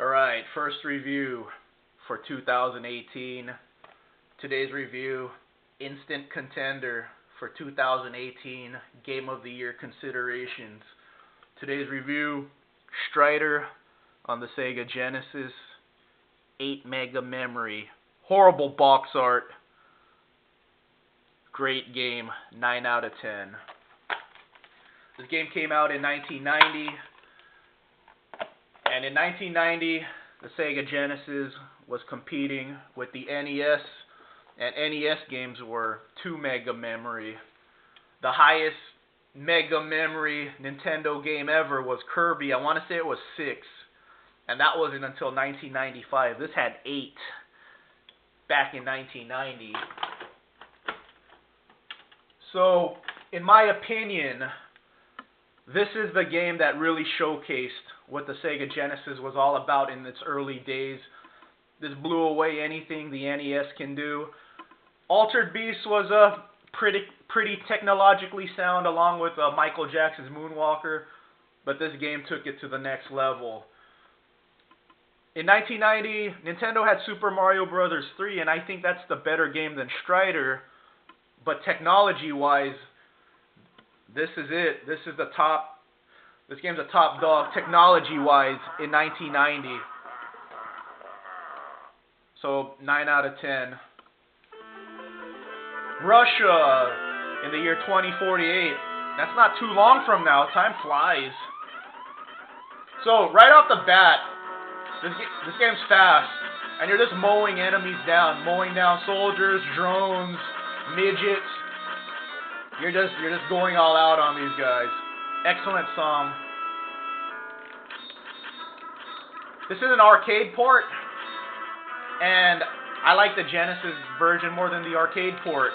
Alright, first review for 2018. Today's review, instant contender for 2018 Game of the Year considerations. Today's review, Strider on the Sega Genesis, 8 mega memory, horrible box art, great game, 9 out of 10. This game came out in 1990. And in 1990, the Sega Genesis was competing with the NES, and NES games were 2 mega memory. The highest mega memory Nintendo game ever was Kirby. I want to say it was 6, and that wasn't until 1995. This had 8 back in 1990. So, in my opinion, this is the game that really showcased what the Sega Genesis was all about in its early days. This blew away anything the NES can do. Altered Beast was pretty technologically sound, along with Michael Jackson's Moonwalker, but this game took it to the next level. In 1990, Nintendo had Super Mario Bros. 3, and I think that's the better game than Strider, but technology-wise, this is it. This is the top. This game's a top dog technology-wise in 1990. So 9 out of 10. Russia in the year 2048. That's not too long from now. Time flies. So right off the bat, this game's fast, and you're just mowing enemies down, mowing down soldiers, drones, midgets. You're just going all out on these guys. Excellent song. This is an arcade port, and I like the Genesis version more than the arcade port.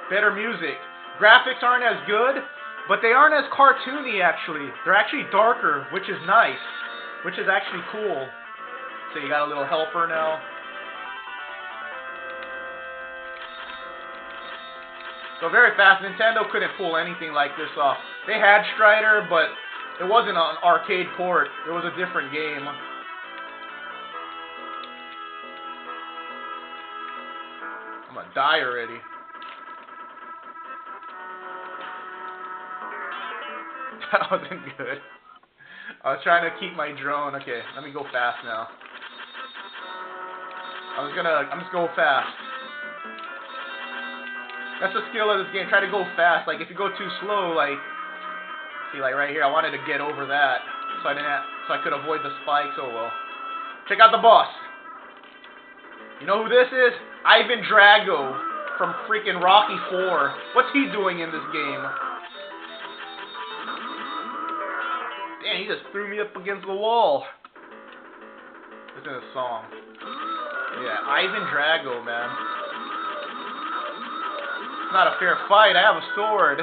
Better music. Graphics aren't as good, but they aren't as cartoony actually. They're actually darker, which is nice, which is actually cool. So you got a little helper now. So very fast. Nintendo couldn't pull anything like this off. They had Strider, but it wasn't an arcade port. It was a different game. I'm gonna die already. That wasn't good. I was trying to keep my drone. Okay, let me go fast now. I'm just go fast. That's the skill of this game. Try to go fast. Like if you go too slow, like see, like right here, I wanted to get over that, so I could avoid the spikes. Oh well. Check out the boss. You know who this is? Ivan Drago from freaking Rocky 4. What's he doing in this game? Damn, he just threw me up against the wall. Listen to this song. Yeah, Ivan Drago, man. Not a fair fight. I have a sword.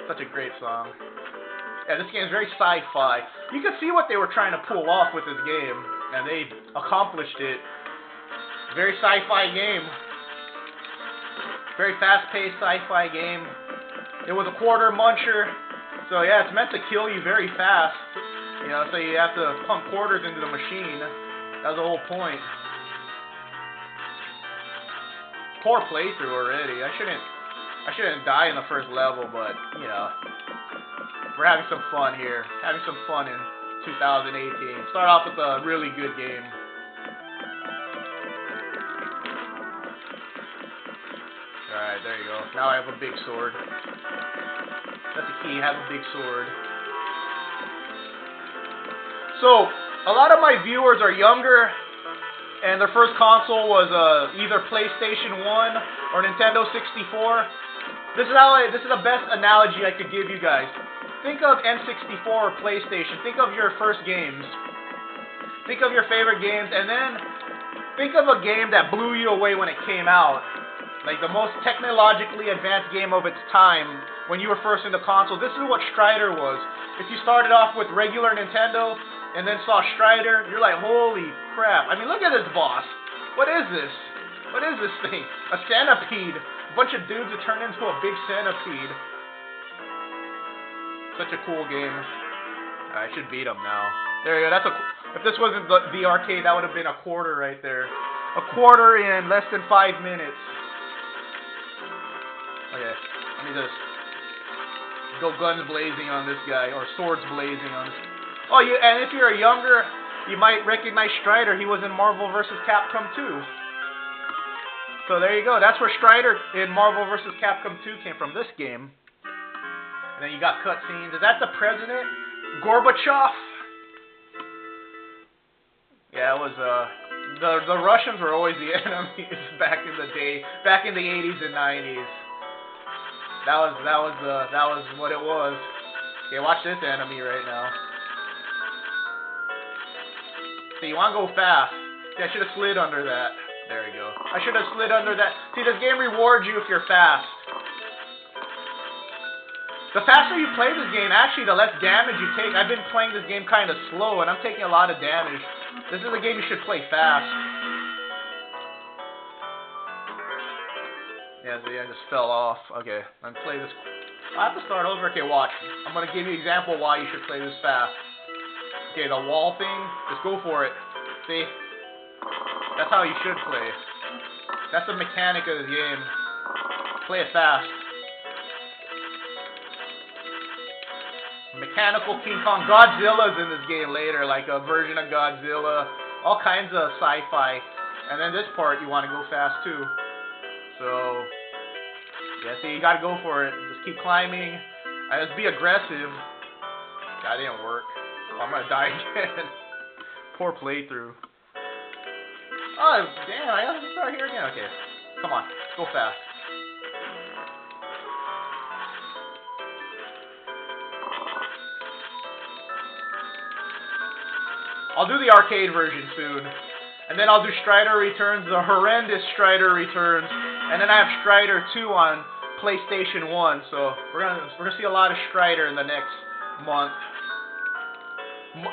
Such a great song. Yeah, this game is very sci-fi. You can see what they were trying to pull off with this game, and they accomplished it. Very sci-fi game. Very fast-paced sci-fi game. It was a quarter muncher, so yeah, it's meant to kill you very fast. You know, so you have to pump quarters into the machine. That was the whole point. Poor playthrough already. I shouldn't die in the first level, but you know, we're having some fun here. Having some fun in 2018. Start off with a really good game. Alright, there you go. Now I have a big sword. That's the key, have a big sword. So, a lot of my viewers are younger, and their first console was either PlayStation 1 or Nintendo 64. This is the best analogy I could give you guys. Think of N64 or PlayStation. Think of your first games. Think of your favorite games, and then think of a game that blew you away when it came out. Like the most technologically advanced game of its time when you were first into console. This is what Strider was. If you started off with regular Nintendo and then saw Strider, you're like, holy crap. I mean, look at this boss. What is this? What is this thing? A centipede. A bunch of dudes that turn into a big centipede. Such a cool game. I should beat him now. There you go. If this wasn't the arcade, that would have been a quarter right there. A quarter in less than 5 minutes. Okay, let me just go guns blazing on this guy, or swords blazing on this. Oh, and if you're younger, you might recognize Strider. He was in Marvel vs. Capcom 2. So there you go. That's where Strider in Marvel vs. Capcom 2 came from, this game. And then you got cutscenes. Is that the president? Gorbachev? Yeah, it was, the Russians were always the enemies back in the day, back in the 80s and 90s. That was what it was. Okay, watch this enemy right now. See, you want to go fast. See, I should have slid under that. There you go. I should have slid under that. See, this game rewards you if you're fast. The faster you play this game, actually, the less damage you take. I've been playing this game kind of slow, and I'm taking a lot of damage. This is a game you should play fast. Yeah, see, I just fell off. Okay, I'm gonna play this. I have to start over. Okay, watch. I'm gonna give you an example why you should play this fast. Okay, the wall thing, just go for it. See? That's how you should play. That's the mechanic of the game. Play it fast. Mechanical King Kong. Godzilla's in this game later, like a version of Godzilla. All kinds of sci-fi. And then this part, you want to go fast too. So, yeah, see, you gotta go for it. Just keep climbing. Just be aggressive. That didn't work. Oh, I'm gonna die again. Poor playthrough. Oh, damn, I gotta start here again. Okay, come on, go fast. I'll do the arcade version soon. And then I'll do Strider Returns, the horrendous Strider Returns. And then I have Strider 2 on PlayStation 1. So we're gonna see a lot of Strider in the next month.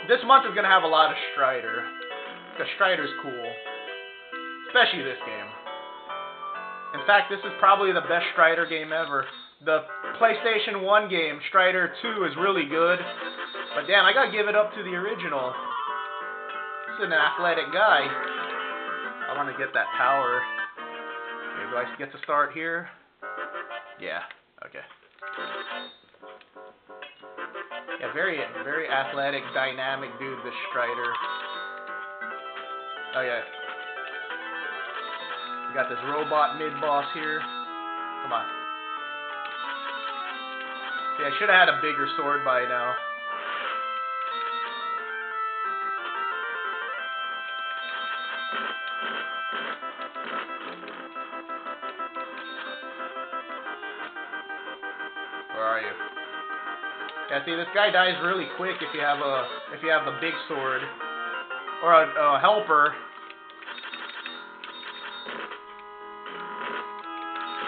This month is gonna have a lot of Strider. Because Strider's cool. Especially this game. In fact, this is probably the best Strider game ever. The PlayStation 1 game, Strider 2, is really good. But damn, I gotta give it up to the original. This is an athletic guy. I want to get that power. Okay, do I get to start here? Yeah, okay. Yeah, very athletic, dynamic dude, this Strider. Oh yeah. We got this robot mid-boss here. Come on. Yeah, I should have had a bigger sword by now. Where are you? Yeah, see, this guy dies really quick if you have the big sword or a helper.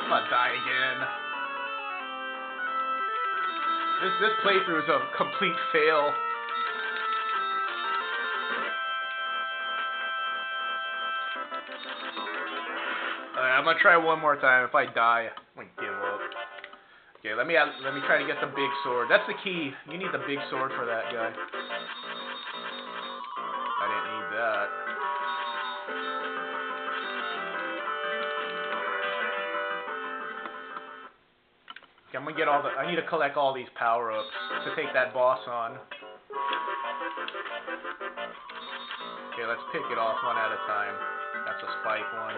I'm gonna die again. This playthrough is a complete fail. Alright, I'm gonna try one more time. If I die, I'm gonna give up. Okay, let me try to get the big sword. That's the key. You need the big sword for that guy. I didn't need that. Okay, I'm gonna get all the. I need to collect all these power-ups to take that boss on. Okay, let's pick it off one at a time. That's a spike one.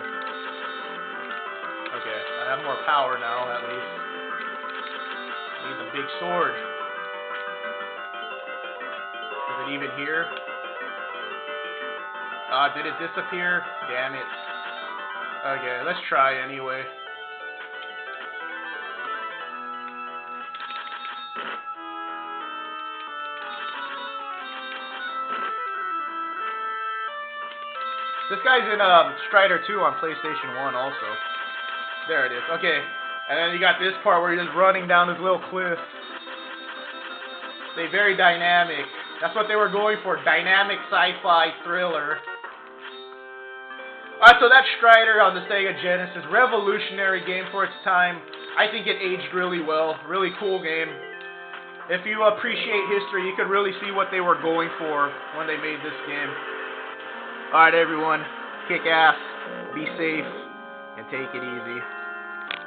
Okay, I have more power now, at least. I need the big sword. Is it even here? Did it disappear? Damn it. Okay, let's try anyway. This guy's in Strider 2 on PlayStation 1 also. There it is. Okay. And then you got this part where you're just running down this little cliff. They're very dynamic. That's what they were going for. Dynamic sci-fi thriller. Alright, so that's Strider on the Sega Genesis. Revolutionary game for its time. I think it aged really well. Really cool game. if you appreciate history, you could really see what they were going for when they made this game. Alright everyone, kick ass, be safe, and take it easy.